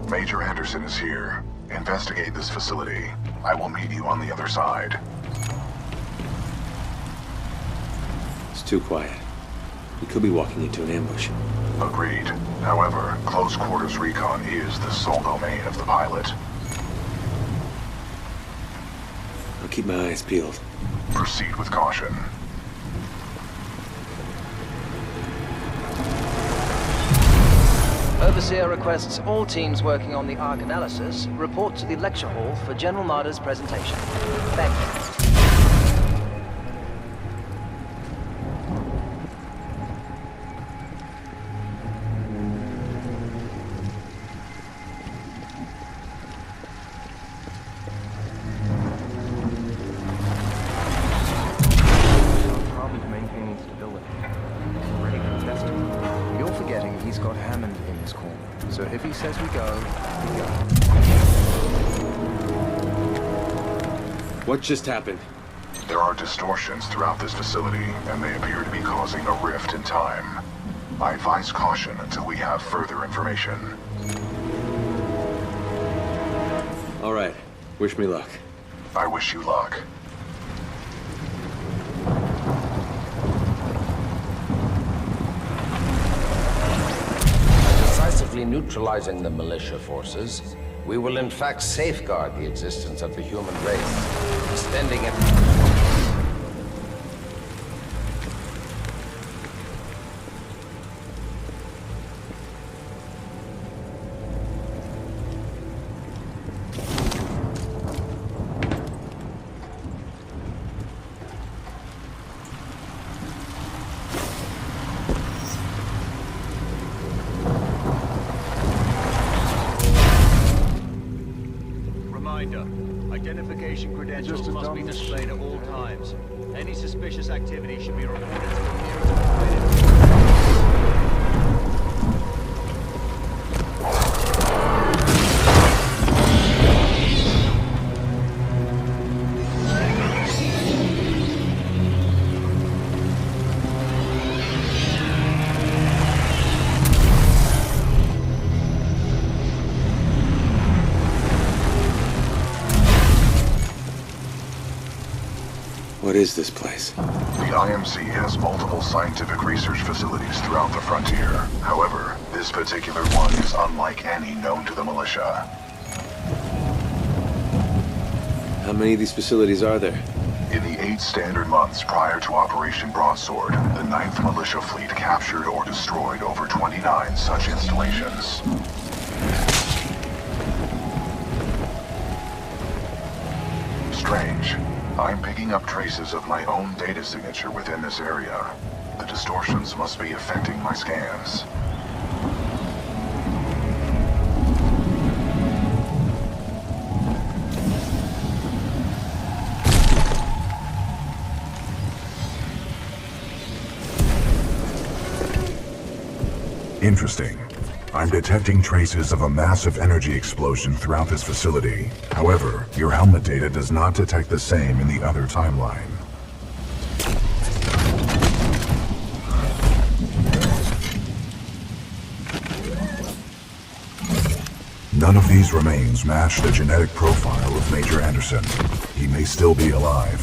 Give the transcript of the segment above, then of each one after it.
Major Anderson is here. Investigate this facility. I will meet you on the other side. It's too quiet. We could be walking into an ambush. Agreed. However, close quarters recon is the sole domain of the pilot. I'll keep my eyes peeled. Proceed with caution. Overseer requests all teams working on the Ark analysis report to the lecture hall for General Marder's presentation. Thank you. He's got Hammond in his corner. So if he says we go, we go. What just happened? There are distortions throughout this facility, and they appear to be causing a rift in time. I advise caution until we have further information. All right. Wish me luck. I wish you luck. Decisively neutralizing the militia forces, we will in fact safeguard the existence of the human race, extending it. Identification credentials must be displayed at all times. Any suspicious activity should be reported to the nearest operator. What is this place? The IMC has multiple scientific research facilities throughout the frontier. However, this particular one is unlike any known to the militia. How many of these facilities are there? In the 8 standard months prior to Operation Broadsword, the 9th Militia Fleet captured or destroyed over 29 such installations. Strange. I'm picking up traces of my own data signature within this area. The distortions must be affecting my scans. Interesting. I'm detecting traces of a massive energy explosion throughout this facility. However, your helmet data does not detect the same in the other timeline. None of these remains match the genetic profile of Major Anderson. He may still be alive.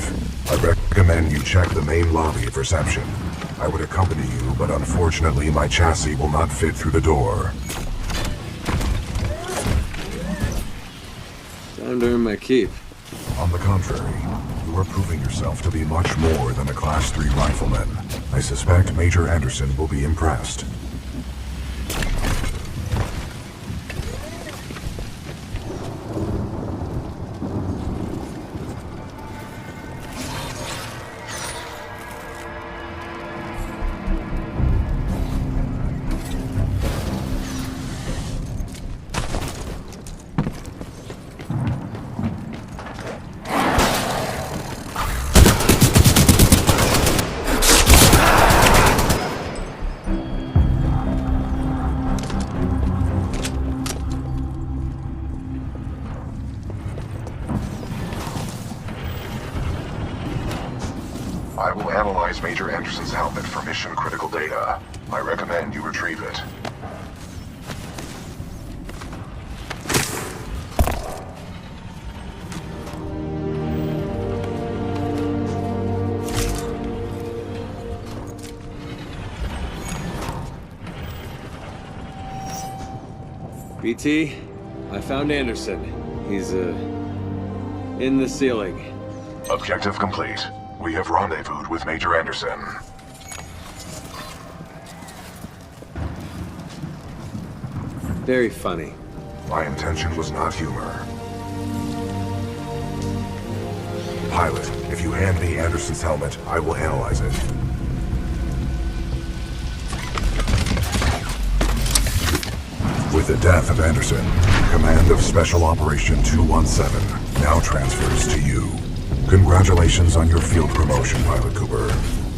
I recommend you check the main lobby of reception. I would accompany you, but unfortunately my chassis will not fit through the door. Time to earn my keep. On the contrary, you are proving yourself to be much more than a Class 3 rifleman. I suspect Major Anderson will be impressed. I will analyze Major Anderson's helmet for mission-critical data. I recommend you retrieve it. BT, I found Anderson. He's, in the ceiling. Objective complete. We have rendezvoused with Major Anderson. Very funny. My intention was not humor. Pilot, if you hand me Anderson's helmet, I will analyze it. With the death of Anderson, command of Special Operation 217 now transfers to you. Congratulations on your field promotion, Pilot Cooper.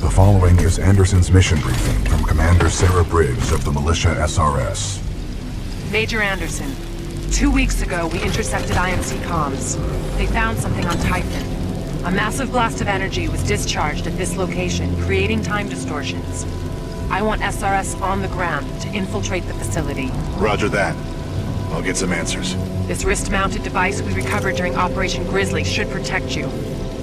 The following is Anderson's mission briefing from Commander Sarah Briggs of the Militia SRS. Major Anderson, 2 weeks ago we intercepted IMC comms. They found something on Titan. A massive blast of energy was discharged at this location, creating time distortions. I want SRS on the ground to infiltrate the facility. Roger that. I'll get some answers. This wrist-mounted device we recovered during Operation Grizzly should protect you.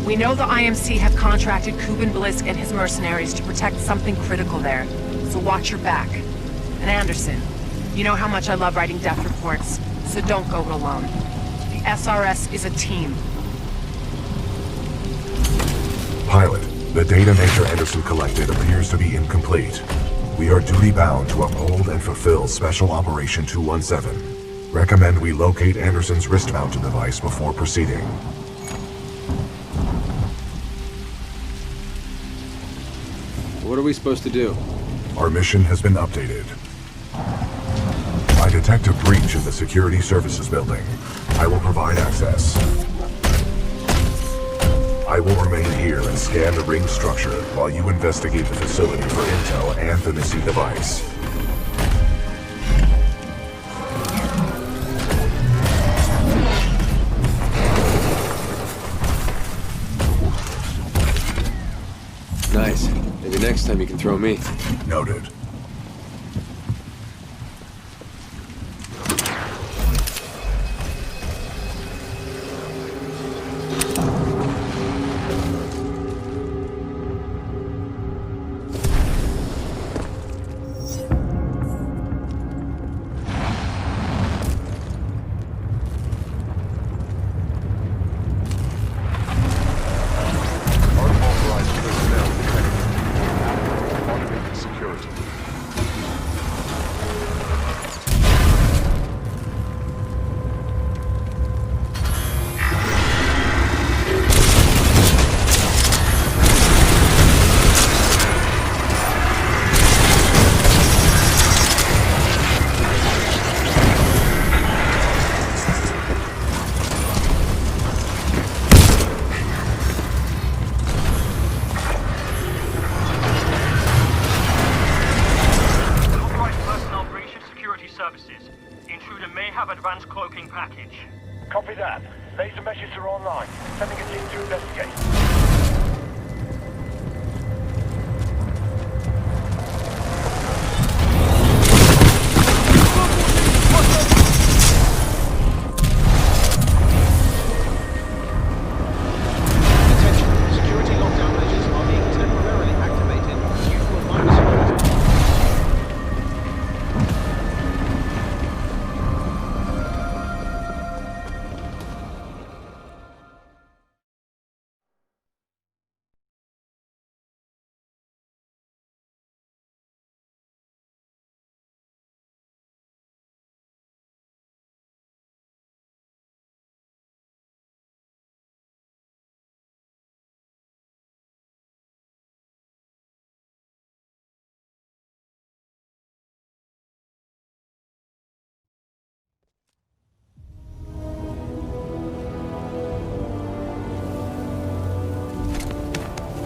We know the IMC have contracted Kuben Blisk and his mercenaries to protect something critical there, so watch your back. And Anderson, you know how much I love writing death reports, so don't go it alone. The SRS is a team. Pilot, the data Major Anderson collected appears to be incomplete. We are duty-bound to uphold and fulfill Special Operation 217. Recommend we locate Anderson's wrist-mounted device before proceeding. What are we supposed to do? Our mission has been updated. I detect a breach in the Security Services building. I will provide access. I will remain here and scan the ring structure while you investigate the facility for intel and the missing device. Nice. Maybe next time you can throw me. Noted. Advanced cloaking package. Copy that. Laser meshes are online. Sending a team to investigate.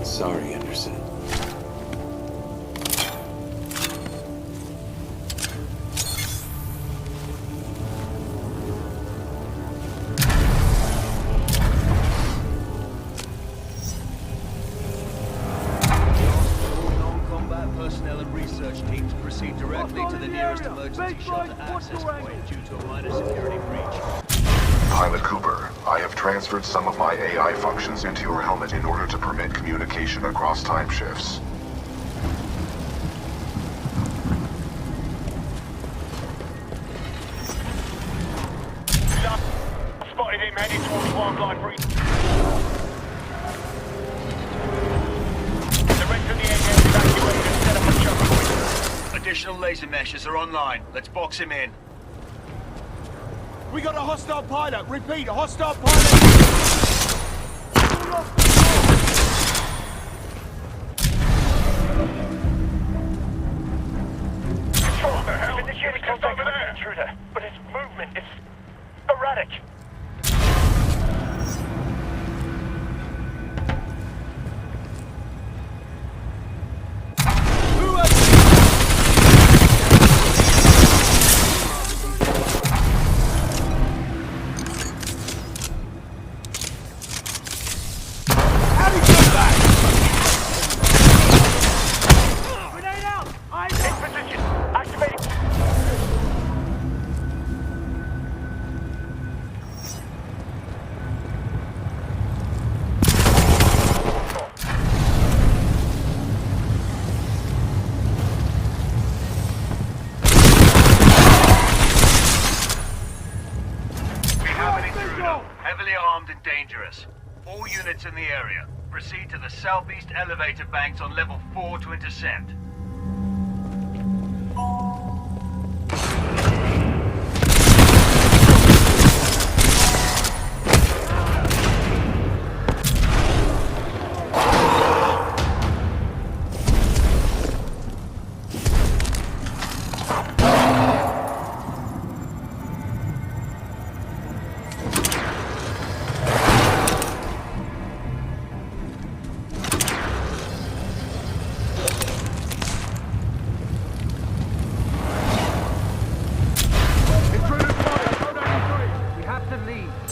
Sorry, Anderson. Non-combat personnel and research teams proceed directly to the nearest emergency shelter access point due to a minor security breach. Pilot Cooper, I have transferred some of my AI functions into your helmet in order to permit communication across time shifts. wildlife breed. The rest of the area is evacuated and set up a choke point. Additional laser meshes are online. Let's box him in. We got a hostile pilot. Repeat, a hostile pilot. What the hell? Initiating contact with the intruder, but his movement is erratic. Heavily armed and dangerous. All units in the area. Proceed to the southeast elevator banks on level 4 to intercept.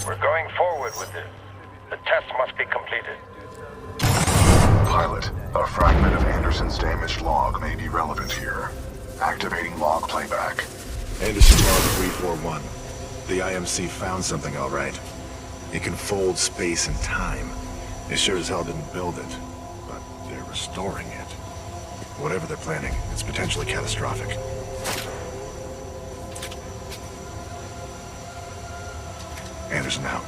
We're going forward with this. The test must be completed. Pilot, a fragment of Anderson's damaged log may be relevant here. Activating log playback. Anderson log 341. The IMC found something all right. It can fold space and time. They sure as hell didn't build it, but they're restoring it. Whatever they're planning, it's potentially catastrophic. Anderson out.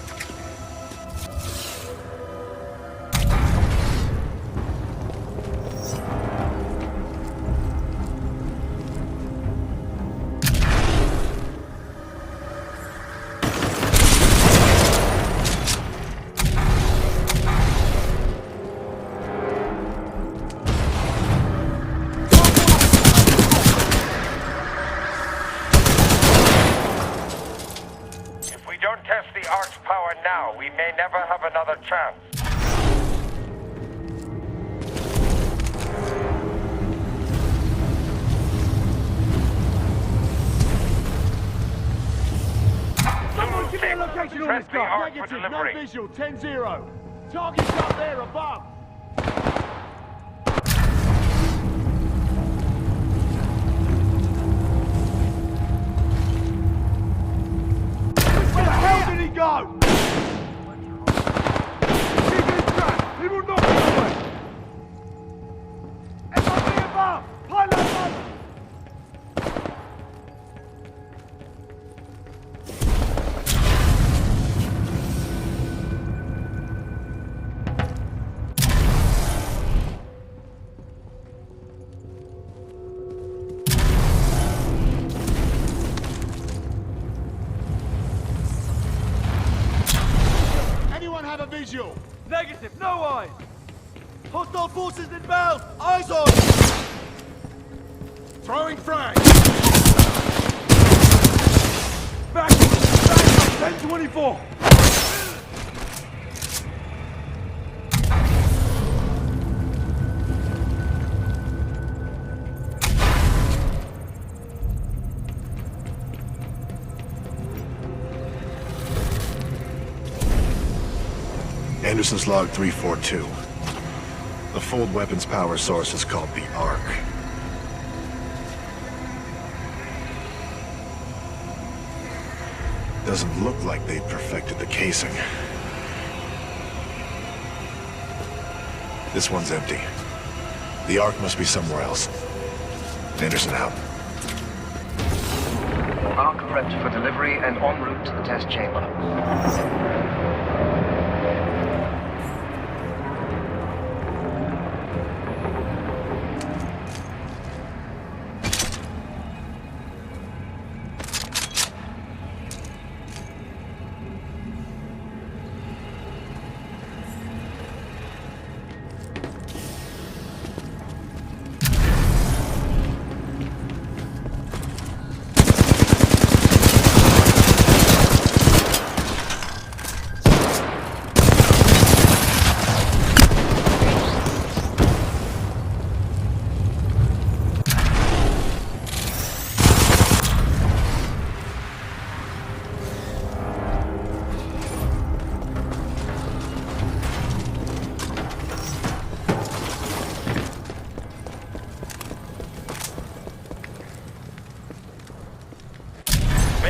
Test the Ark's power now. We may never have another chance. Someone give me a location on this guy. Negative, no visual, 10-0. Target's up there above. Where the hell did he go? Keep his track. He will not get away. MIB above. Pilot above. Have a visual. Negative, no eyes. Hostile forces inbound. Eyes on. Throwing frag. Back up. 10-24. Anderson's log 342. The fold weapons power source is called the Ark. Doesn't look like they've perfected the casing. This one's empty. The Ark must be somewhere else. Anderson out. Ark prepped for delivery and en route to the test chamber.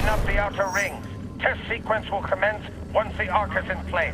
Clean up the outer rings. Test sequence will commence once the Ark is in place.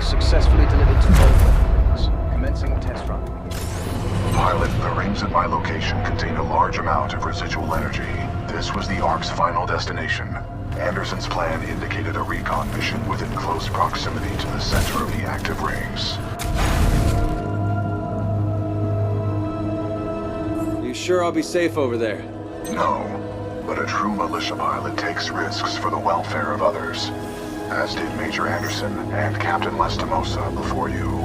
Successfully delivered to both. Commencing test run. Pilot, the rings at my location contain a large amount of residual energy. This was the Ark's final destination. Anderson's plan indicated a recon mission within close proximity to the center of the active rings. You sure I'll be safe over there? No, but a true militia pilot takes risks for the welfare of others. As did Major Anderson and Captain Lastimosa before you.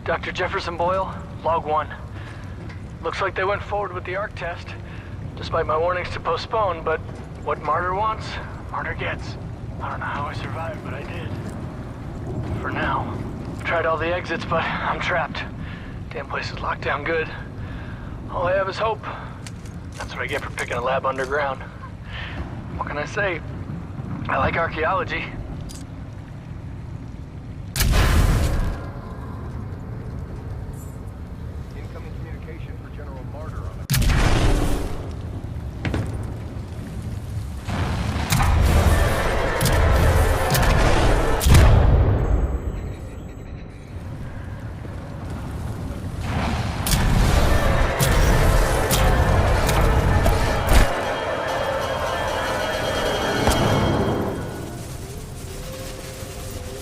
Dr. Jefferson Boyle, Log 1. Looks like they went forward with the Ark test, despite my warnings to postpone, but what Martyr wants, Martyr gets. I don't know how I survived, but I did. For now. Tried all the exits, but I'm trapped. Damn place is locked down good. All I have is hope. That's what I get for picking a lab underground. What can I say? I like archaeology.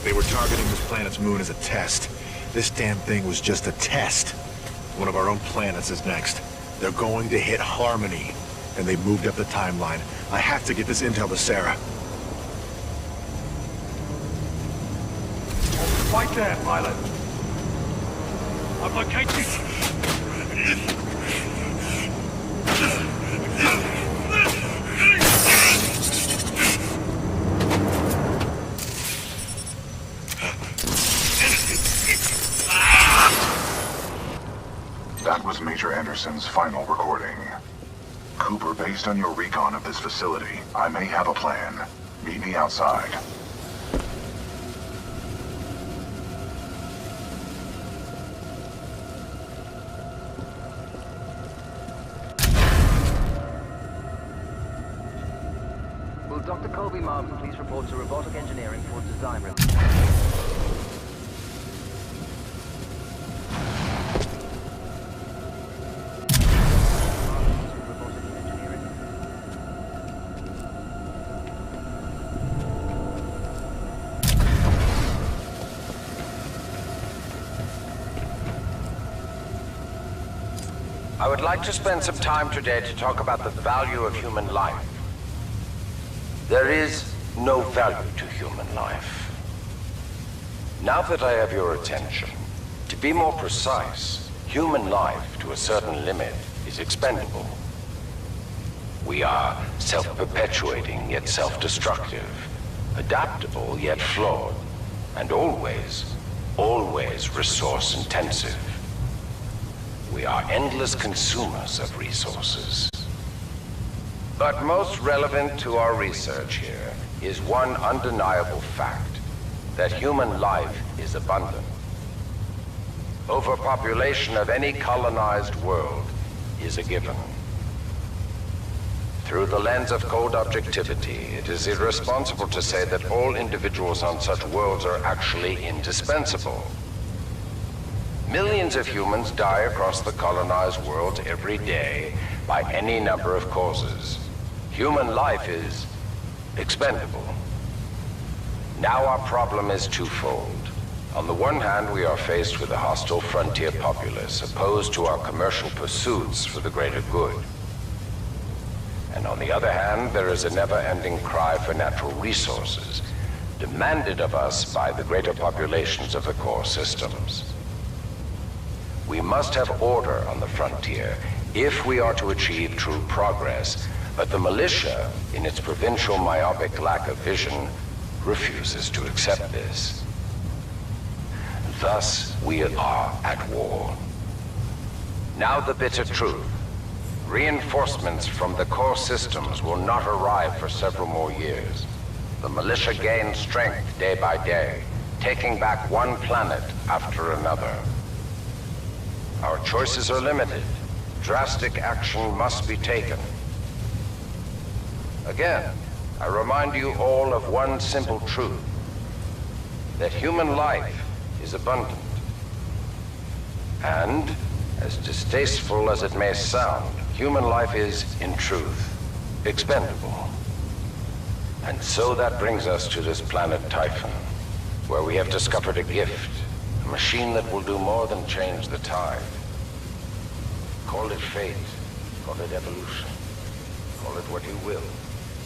They were targeting this planet's moon as a test. This damn thing was just a test. One of our own planets is next. They're going to hit Harmony, and they moved up the timeline. I have to get this intel to Sarah. Right there, pilot. I've located. That was Major Anderson's final recording. Cooper, based on your recon of this facility, I may have a plan. Meet me outside. Will Dr. Colby Martin please report to robotic engineering for design review? I would like to spend some time today to talk about the value of human life. There is no value to human life. Now that I have your attention, to be more precise, human life to a certain limit is expendable. We are self-perpetuating yet self-destructive, adaptable yet flawed, and always resource-intensive. We are endless consumers of resources. But most relevant to our research here is one undeniable fact, that human life is abundant. Overpopulation of any colonized world is a given. Through the lens of cold objectivity, it is irresponsible to say that all individuals on such worlds are actually indispensable. Millions of humans die across the colonized world every day by any number of causes. Human life is expendable. Now our problem is twofold. On the one hand, we are faced with a hostile frontier populace opposed to our commercial pursuits for the greater good. And on the other hand, there is a never-ending cry for natural resources, demanded of us by the greater populations of the core systems. We must have order on the frontier if we are to achieve true progress, but the militia, in its provincial myopic lack of vision, refuses to accept this. Thus, we are at war. Now the bitter truth. Reinforcements from the core systems will not arrive for several more years. The militia gains strength day by day, taking back one planet after another. Our choices are limited. Drastic action must be taken. Again, I remind you all of one simple truth, that human life is abundant. And, as distasteful as it may sound, human life is, in truth, expendable. And so that brings us to this planet Typhon, where we have discovered a gift, a machine that will do more than change the tide. Call it fate, call it evolution, call it what you will.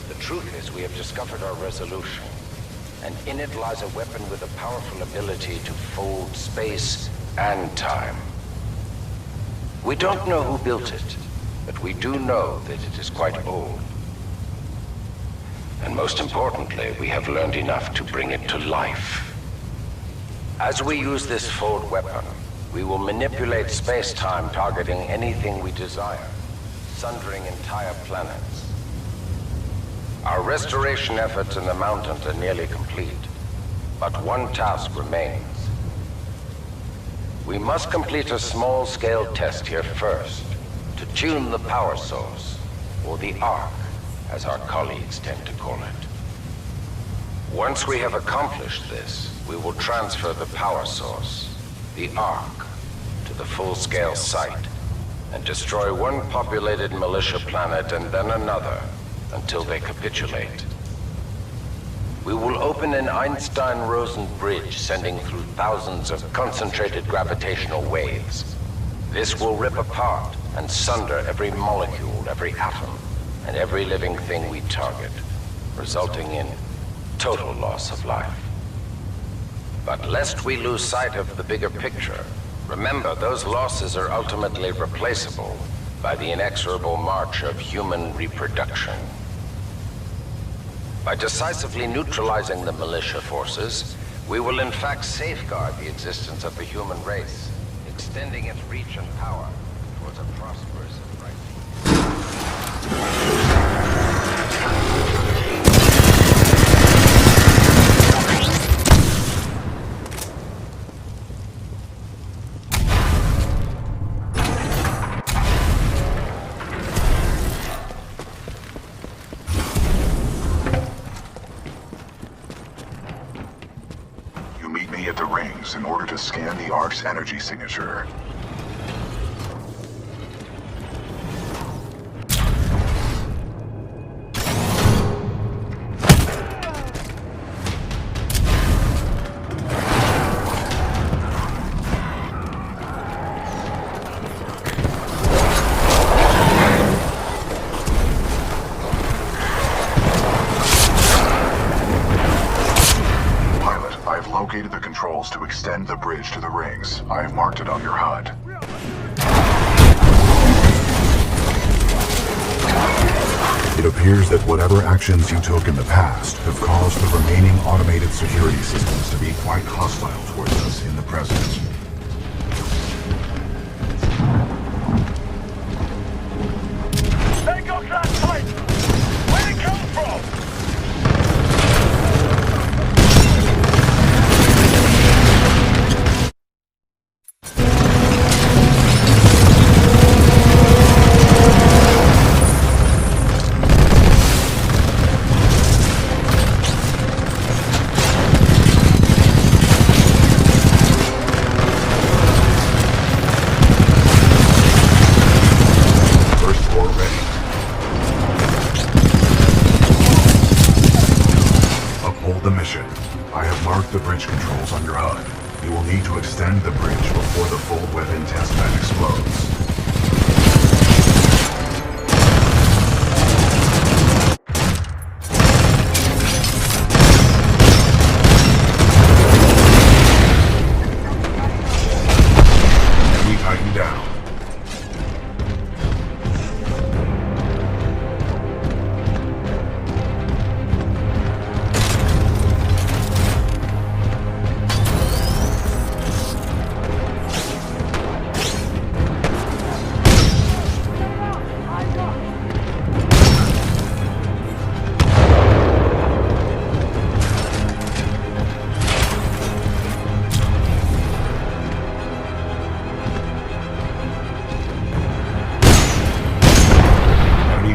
The truth is we have discovered our resolution, and in it lies a weapon with a powerful ability to fold space and time. We don't know who built it, but we do know that it is quite old. And most importantly, we have learned enough to bring it to life. As we use this fold weapon, we will manipulate space-time targeting anything we desire, sundering entire planets. Our restoration efforts in the mountains are nearly complete, but one task remains. We must complete a small-scale test here first, to tune the power source, or the arc, as our colleagues tend to call it. Once we have accomplished this, we will transfer the power source, the arc, to the full-scale site, and destroy one populated militia planet and then another, until they capitulate. We will open an Einstein-Rosen bridge sending through thousands of concentrated gravitational waves. This will rip apart and sunder every molecule, every atom, and every living thing we target, resulting in total loss of life. But lest we lose sight of the bigger picture, remember those losses are ultimately replaceable by the inexorable march of human reproduction. By decisively neutralizing the militia forces, we will in fact safeguard the existence of the human race, extending its reach and power towards a prosperous and bright future. At the rings in order to scan the Ark's energy signature. Located the controls to extend the bridge to the rings. I have marked it on your HUD. It appears that whatever actions you took in the past have caused the remaining automated security systems to be quite hostile towards us in the present. They got that pipe! Where'd it come from? The bridge controls on your HUD. You will need to extend the bridge before the full weapon testbed explodes. Enemy Titan down.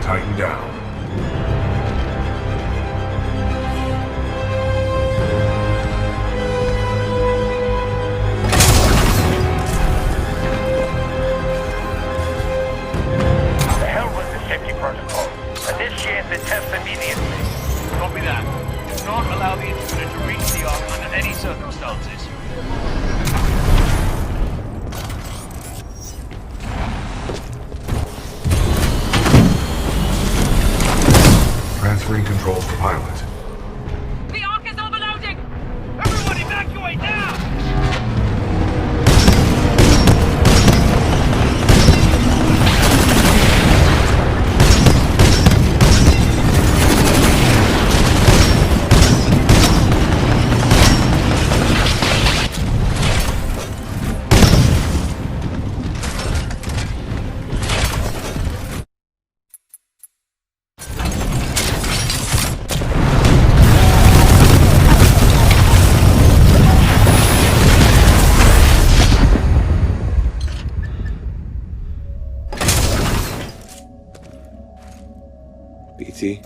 Titan down. The hell with the safety protocol. Initiate the test immediately. Copy that. Do not allow the intruder to reach the Ark under any circumstances. Transferring controls to pilot. The Ark is overloading! Everyone evacuate now! BT?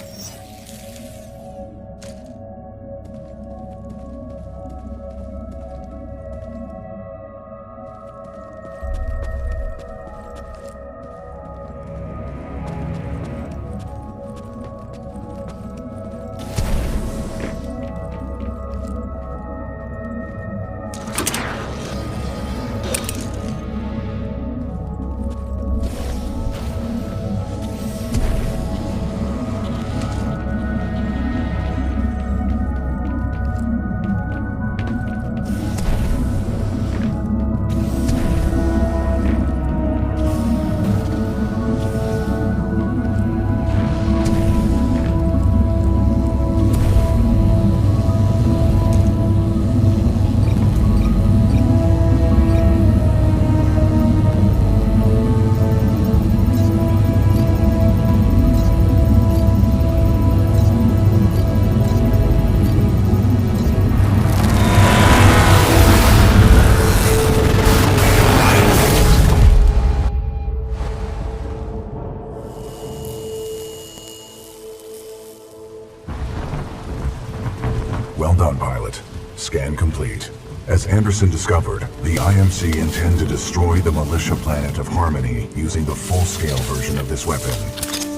scan complete. As Anderson discovered, the IMC intend to destroy the militia planet of Harmony using the full-scale version of this weapon.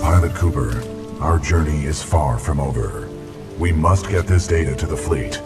Pilot Cooper, our journey is far from over. We must get this data to the fleet